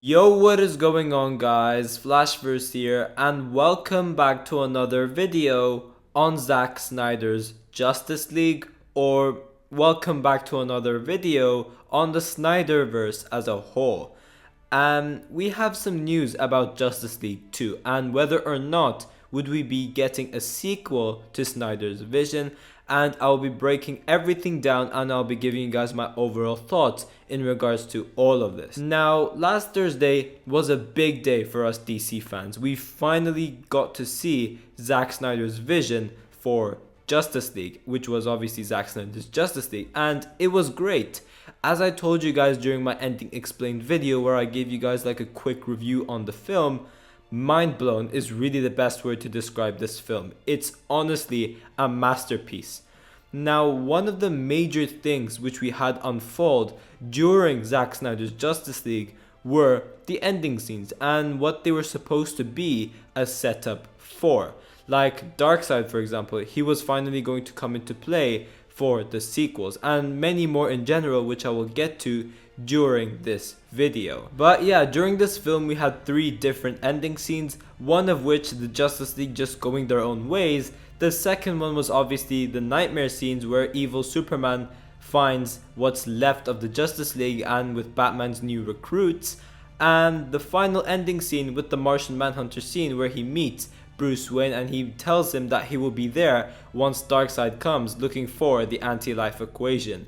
Yo, what is going on, guys? Flashverse here, and welcome back to another video on Zack Snyder's Justice League, or welcome back to another video on the Snyderverse as a whole. And we have some news about Justice League 2 and whether or not would we be getting a sequel to Snyder's vision, and I'll be breaking everything down and I'll be giving you guys my overall thoughts in regards to all of this. Now, last Thursday was a big day for us DC fans. We finally got to see Zack Snyder's vision for Justice League, which was obviously Zack Snyder's Justice League, and it was great. As I told you guys during my ending explained video where I gave you guys like a quick review on the film, mind blown is really the best word to describe this film. It's honestly a masterpiece. Now, one of the major things which we had unfold during Zack Snyder's Justice League were the ending scenes and what they were supposed to be a setup for. Like Darkseid, for example, he was finally going to come into play for the sequels, and many more in general, which I will get to during this video. But yeah, during this film we had 3 different ending scenes, one of which the Justice League just going their own ways. The second one was obviously the Knightmare scenes where evil Superman finds what's left of the Justice League and with Batman's new recruits, and the final ending scene with the Martian Manhunter scene where he meets Bruce Wayne and he tells him that he will be there once Darkseid comes looking for the anti-life equation.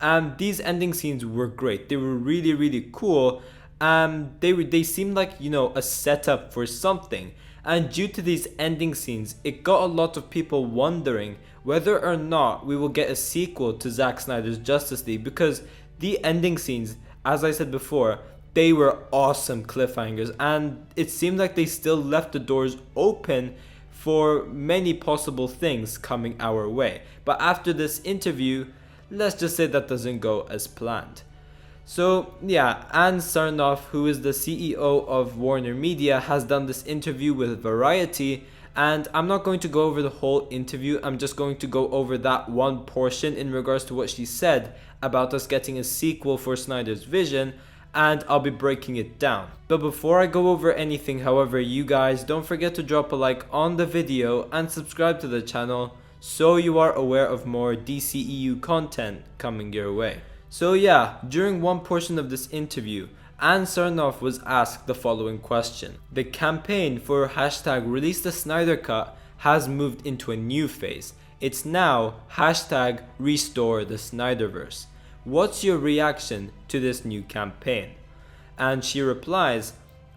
And these ending scenes were great. They were really cool, and they seemed like, you know, a setup for something. And due to these ending scenes, it got a lot of people wondering whether or not we will get a sequel to Zack Snyder's Justice League, because the ending scenes, as I said before, they were awesome cliffhangers, and it seemed like they still left the doors open for many possible things coming our way. But after this interview, let's just say that doesn't go as planned. So yeah, Ann Sarnoff, who is the CEO of Warner Media, has done this interview with Variety, and I'm not going to go over the whole interview. I'm just going to go over that one portion in regards to what she said about us getting a sequel for Snyder's vision, and I'll be breaking it down. But before I go over anything, however, you guys don't forget to drop a like on the video and subscribe to the channel so you are aware of more DCEU content coming your way. So yeah, during one portion of this interview, Ann Sarnoff was asked the following question. The campaign for hashtag release the Snyder Cut has moved into a new phase. It's now hashtag restore the Snyderverse. What's your reaction to this new campaign? And she replies,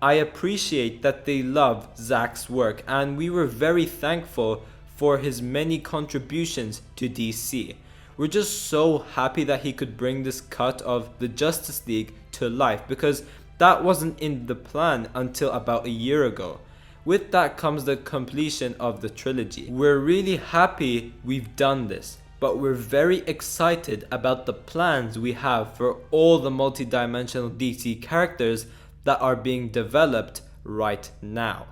I appreciate that they love Zack's work and we were very thankful for his many contributions to DC. We're just so happy that he could bring this cut of the Justice League to life, because that wasn't in the plan until about a year ago. With that comes the completion of the trilogy. We're really happy we've done this, but we're very excited about the plans we have for all the multi-dimensional DC characters that are being developed right now.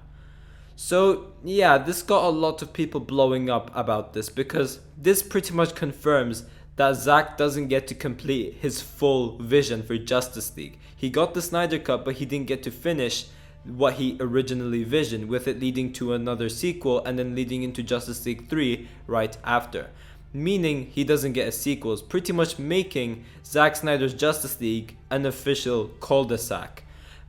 So yeah, this got a lot of people blowing up about this, because this pretty much confirms that Zack doesn't get to complete his full vision for Justice League. He got the Snyder Cut, but he didn't get to finish what he originally visioned, with it leading to another sequel and then leading into Justice League 3 right after. Meaning he doesn't get a sequel, it's pretty much making Zack Snyder's Justice League an official cul-de-sac.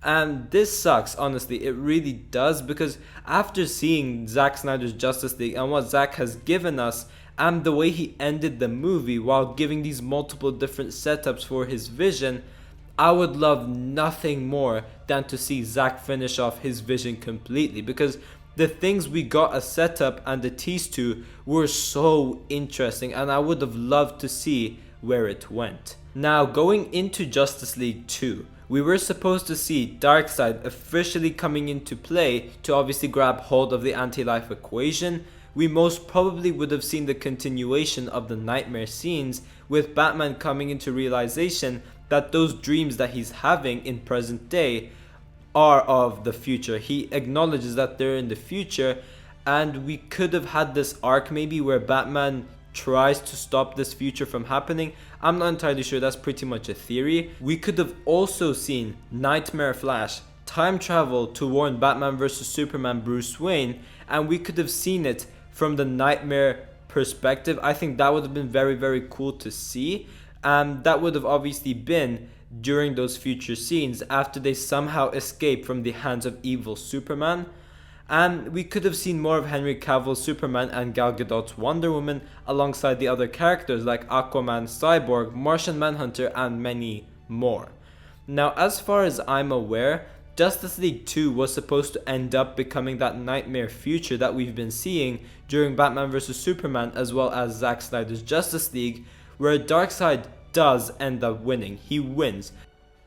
And this sucks, honestly, it really does, because after seeing Zack Snyder's Justice League and what Zack has given us, and the way he ended the movie while giving these multiple different setups for his vision, I would love nothing more than to see Zack finish off his vision completely, because the things we got a setup and a tease to were so interesting, and I would have loved to see where it went. Now, going into Justice League 2, we were supposed to see Darkseid officially coming into play to obviously grab hold of the anti-life equation. We most probably would have seen the continuation of the Knightmare scenes, with Batman coming into realization that those dreams that he's having in present day are of the future. He acknowledges that they're in the future, and we could have had this arc maybe where Batman tries to stop this future from happening. I'm not entirely sure, that's pretty much a theory. We could have also seen Knightmare Flash time travel to warn Batman vs Superman Bruce Wayne, and we could have seen it from the Knightmare perspective. I think that would have been very cool to see. That would have obviously been during those future scenes after they somehow escape from the hands of evil Superman. And we could have seen more of Henry Cavill's Superman and Gal Gadot's Wonder Woman alongside the other characters like Aquaman, Cyborg, Martian Manhunter, and many more. Now, as far as I'm aware, Justice League 2 was supposed to end up becoming that nightmare future that we've been seeing during Batman vs Superman as well as Zack Snyder's Justice League, where Darkseid does end up winning. He wins.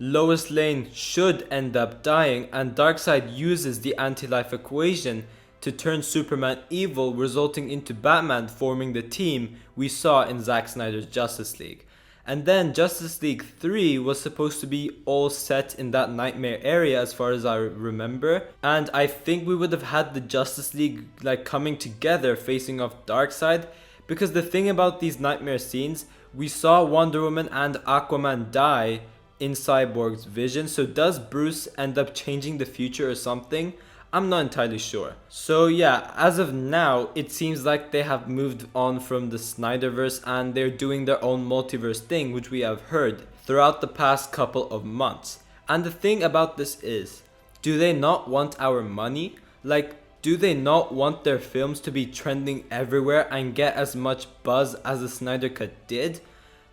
Lois Lane should end up dying, and Darkseid uses the anti-life equation to turn Superman evil, resulting into Batman forming the team we saw in Zack Snyder's Justice League. And then Justice League 3 was supposed to be all set in that nightmare area as far as I remember. And I think we would have had the Justice League like coming together facing off Darkseid. Because the thing about these nightmare scenes, we saw Wonder Woman and Aquaman die in Cyborg's vision. So does Bruce end up changing the future or something? I'm not entirely sure. So yeah, as of now, it seems like they have moved on from the Snyderverse and they're doing their own multiverse thing, which we have heard throughout the past couple of months. And the thing about this is, do they not want our money? Like, do they not want their films to be trending everywhere and get as much buzz as the Snyder Cut did?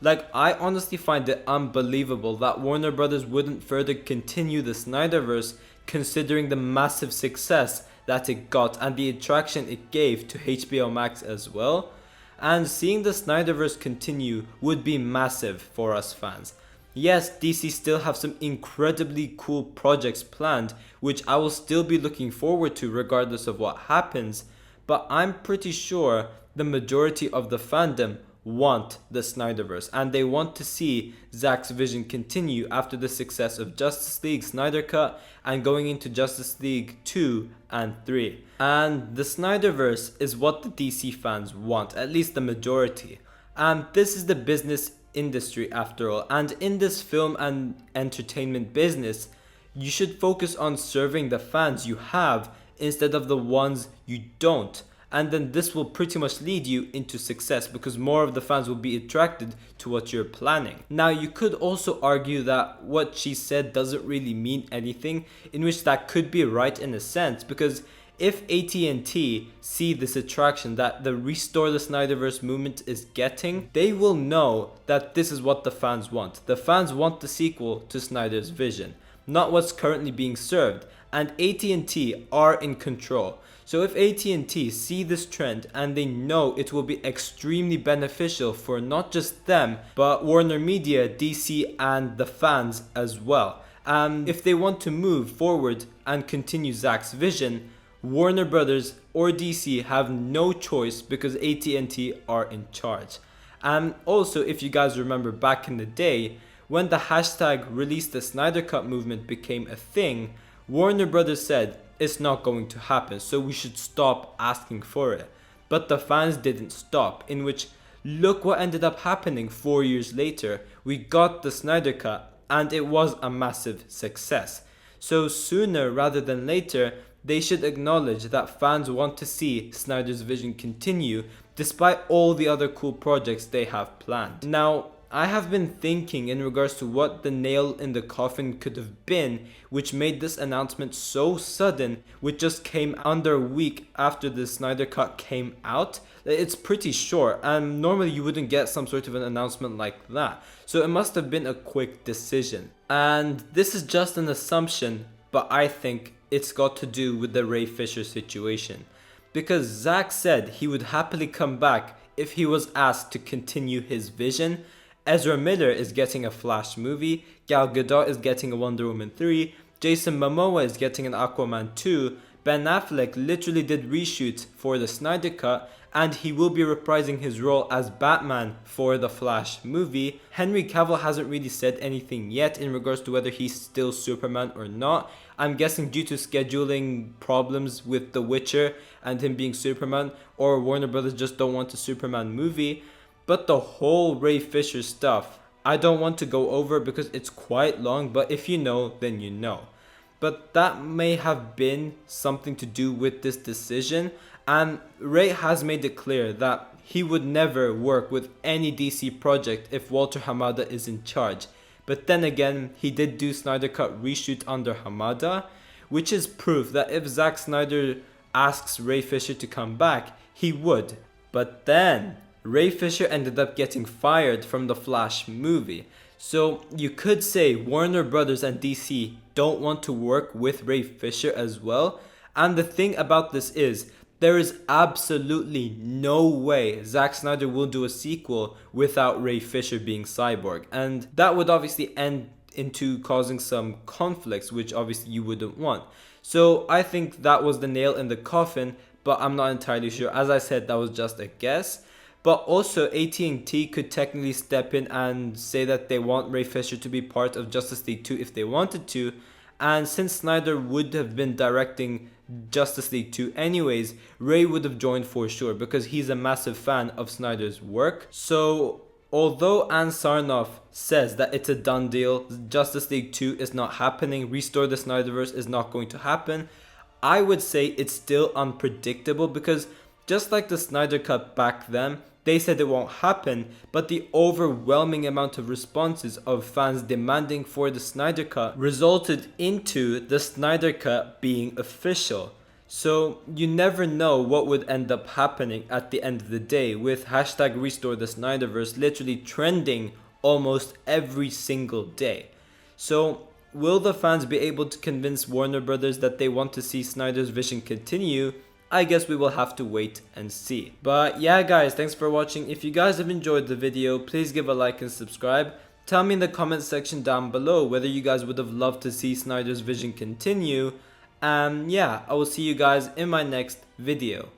Like, I honestly find it unbelievable that Warner Brothers wouldn't further continue the Snyderverse considering the massive success that it got and the attraction it gave to HBO Max as well. And seeing the Snyderverse continue would be massive for us fans. Yes, DC still have some incredibly cool projects planned, which I will still be looking forward to regardless of what happens, but I'm pretty sure the majority of the fandom want the Snyderverse and they want to see Zack's vision continue after the success of Justice League Snyder Cut and going into Justice League 2 and 3. And the Snyderverse is what the DC fans want, at least the majority. And this is the business industry after all, and in this film and entertainment business, you should focus on serving the fans you have instead of the ones you don't. And then this will pretty much lead you into success because more of the fans will be attracted to what you're planning. Now, you could also argue that what she said doesn't really mean anything, in which that could be right in a sense, because if AT&T see this attraction that the Restore the Snyderverse movement is getting, they will know that this is what the fans want. The fans want the sequel to Snyder's vision, not what's currently being served, and AT&T are in control. So if AT&T see this trend and they know it will be extremely beneficial for not just them, but Warner Media, DC, and the fans as well. If they want to move forward and continue Zack's vision, Warner Brothers or DC have no choice because AT&T are in charge. And also, if you guys remember back in the day, when the hashtag Release the Snyder Cut movement became a thing, Warner Brothers said, it's not going to happen, so we should stop asking for it. But the fans didn't stop, in which look what ended up happening 4 years later. We got the Snyder Cut and it was a massive success. So sooner rather than later, they should acknowledge that fans want to see Snyder's vision continue despite all the other cool projects they have planned. Now, I have been thinking in regards to what the nail in the coffin could have been, which made this announcement so sudden, which just came under a week after the Snyder Cut came out. It's pretty short, and normally you wouldn't get some sort of an announcement like that. So it must have been a quick decision. And this is just an assumption, but I think it's got to do with the Ray Fisher situation. Because Zack said he would happily come back if he was asked to continue his vision. Ezra Miller is getting a Flash movie, Gal Gadot is getting a Wonder Woman 3, Jason Momoa is getting an Aquaman 2, Ben Affleck literally did reshoots for the Snyder Cut, and he will be reprising his role as Batman for the Flash movie. Henry Cavill hasn't really said anything yet in regards to whether he's still Superman or not. I'm guessing due to scheduling problems with The Witcher and him being Superman, or Warner Brothers just don't want a Superman movie. But the whole Ray Fisher stuff, I don't want to go over because it's quite long, but if you know, then you know. But that may have been something to do with this decision, and Ray has made it clear that he would never work with any DC project if Walter Hamada is in charge. But then again, he did do Snyder Cut reshoot under Hamada, which is proof that if Zack Snyder asks Ray Fisher to come back, he would. But then Ray Fisher ended up getting fired from the Flash movie. So you could say Warner Brothers and DC don't want to work with Ray Fisher as well. And the thing about this is, there is absolutely no way Zack Snyder will do a sequel without Ray Fisher being Cyborg. And that would obviously end into causing some conflicts, which obviously you wouldn't want. So I think that was the nail in the coffin, but I'm not entirely sure. As I said, that was just a guess. But also AT&T could technically step in and say that they want Ray Fisher to be part of Justice League 2 if they wanted to. And since Snyder would have been directing Justice League 2 anyways, Ray would have joined for sure because he's a massive fan of Snyder's work. So although Ann Sarnoff says that it's a done deal, Justice League 2 is not happening, Restore the Snyderverse is not going to happen, I would say it's still unpredictable because just like the Snyder Cut back then, they said it won't happen, but the overwhelming amount of responses of fans demanding for the Snyder Cut resulted into the Snyder Cut being official. So you never know what would end up happening at the end of the day, with hashtag Restore the Snyderverse literally trending almost every single day. So will the fans be able to convince Warner Brothers that they want to see Snyder's vision continue? I guess we will have to wait and see. But yeah guys, thanks for watching. If you guys have enjoyed the video, please give a like and subscribe. Tell me in the comment section down below whether you guys would have loved to see Snyder's vision continue. And yeah, I will see you guys in my next video.